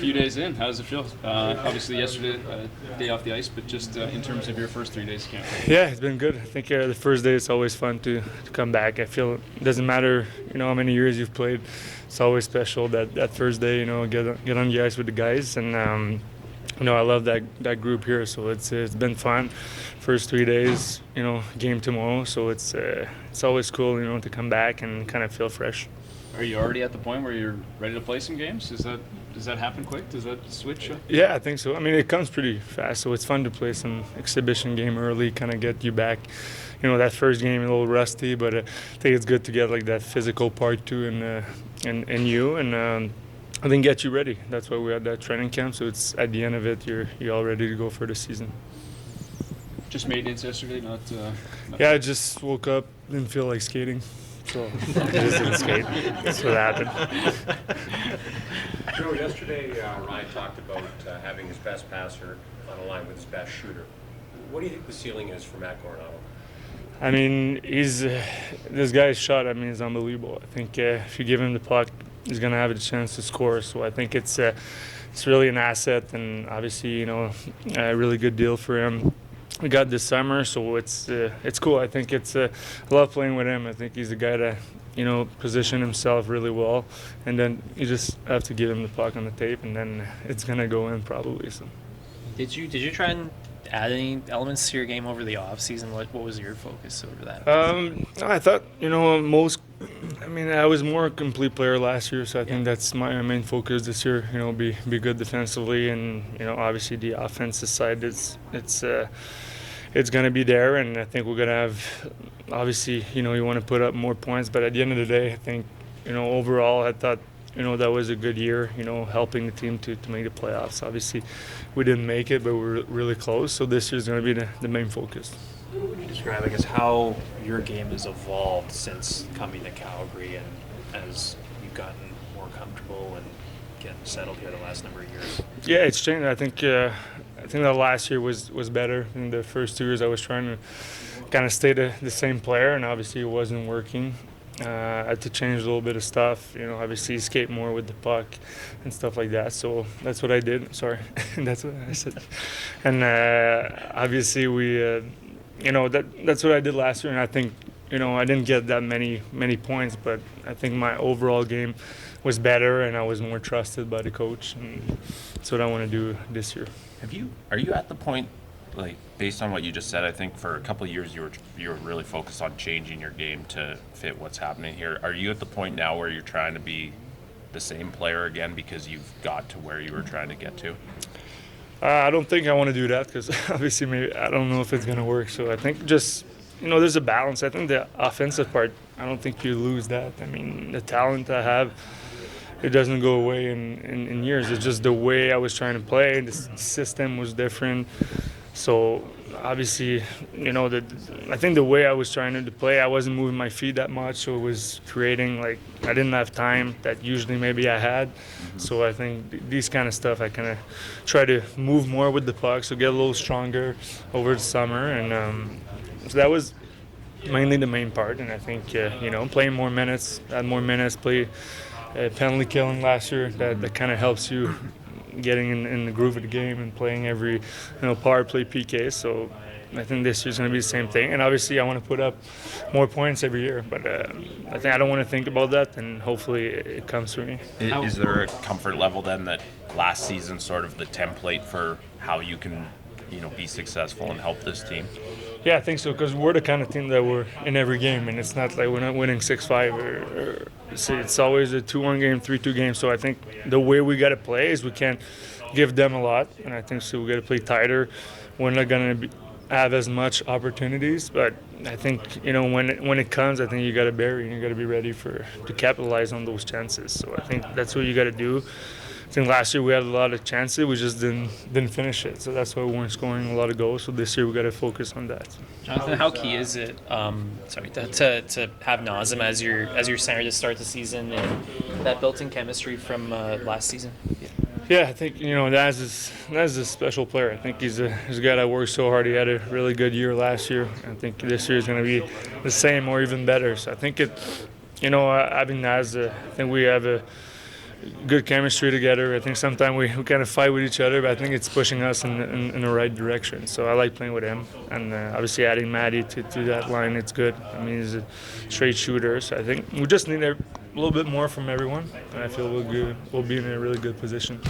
few days in. How does it feel? Obviously, yesterday, day off the ice, but just in terms of your first 3 days of camp. Yeah, it's been good. I think the first day it's always fun to come back. I feel it doesn't matter, how many years you've played. It's always special that first day, get on the ice with the guys. And, I love that group here, so it's been fun. First 3 days, game tomorrow, so it's always cool, to come back and kind of feel fresh. Are you already at the point where you're ready to play some games? Does that happen quick? Does that switch? Yeah, I think so. I mean, it comes pretty fast, so it's fun to play some exhibition game early, kind of get you back. That first game a little rusty, but I think it's good to get like that physical part too in you, and I think get you ready. That's why we're at that training camp. So it's at the end of it, you're all ready to go for the season. Just maintenance yesterday, not. Yeah, I just woke up, didn't feel like skating. So I just didn't skate. That's what happened. Joe, yesterday Ryan talked about having his best passer on a line with his best shooter. What do you think the ceiling is for Matt Coronato? I mean, this guy's shot, is unbelievable. I think if you give him the puck, he's going to have a chance to score. So I think it's really an asset, and obviously, a really good deal for him. We got this summer, so it's cool. I think I love playing with him. I think he's a guy that position himself really well, and then you just have to give him the puck on the tape, and then it's gonna go in probably. So, did you try and add any elements to your game over the off season? What was your focus over that? I thought I was more a complete player last year, so I think that's my main focus this year. Be good defensively, and obviously the offensive side it's going to be there, and I think we're going to have, obviously, you want to put up more points, but at the end of the day, I think, overall, I thought, that was a good year, helping the team to make the playoffs. Obviously, we didn't make it, but we were really close, so this year's going to be the main focus. How would you describe, how your game has evolved since coming to Calgary and as you've gotten more comfortable and getting settled here the last number of years? Yeah, it's changed. I think that last year was better. In the first 2 years, I was trying to kind of stay the same player, and obviously it wasn't working. I had to change a little bit of stuff, obviously skate more with the puck and stuff like that. So that's what I did. Sorry, that's what I said. And obviously that's what I did last year. And I think, I didn't get that many points, but I think my overall game was better, and I was more trusted by the coach. And that's what I want to do this year. Are you at the point, based on what you just said, I think for a couple of years you were really focused on changing your game to fit what's happening here. Are you at the point now where you're trying to be the same player again because you've got to where you were trying to get to? I don't think I want to do that because obviously maybe I don't know if it's going to work. So I think just, there's a balance. I think the offensive part, I don't think you lose that. The talent I have, it doesn't go away in years. It's just the way I was trying to play. The system was different. So obviously, I think the way I was trying to play, I wasn't moving my feet that much, so it was creating I didn't have time that usually maybe I had. So I think these kind of stuff, I kind of try to move more with the puck, so get a little stronger over the summer, and so that was mainly the main part. And I think playing more minutes, add more minutes, play penalty killing last year, that kind of helps you getting in the groove of the game and playing every power play PK. So I think this year's going to be the same thing. And obviously I want to put up more points every year, but I think I don't want to think about that, and hopefully it comes for me. Is there a comfort level then that last season sort of the template for how you can be successful and help this team? Yeah, I think so, because we're the kind of team that we're in every game, and it's not like we're not winning 6-5 or it's always a 2-1 game, 3-2 game. So I think the way we got to play is we can't give them a lot, and I think so we got to play tighter. We're not going to have as much opportunities, but I think when it comes, I think you got to bury and you got to be ready to capitalize on those chances. So I think that's what you got to do. I think last year we had a lot of chances, we just didn't finish it. So that's why we weren't scoring a lot of goals. So this year we got to focus on that. Jonathan, how key is it to have Nazem as your center to start the season, and that built-in chemistry from last season? Yeah, I think Naz is a special player. I think he's a guy that works so hard. He had a really good year last year. I think this year is going to be the same or even better. So I think having Naz, I think we have a good chemistry together. I think sometimes we kind of fight with each other, but I think it's pushing us in the right direction. So I like playing with him, and obviously adding Matty to that line, it's good. I mean, he's a straight shooter, so I think we just need a little bit more from everyone, and I feel we'll be in a really good position.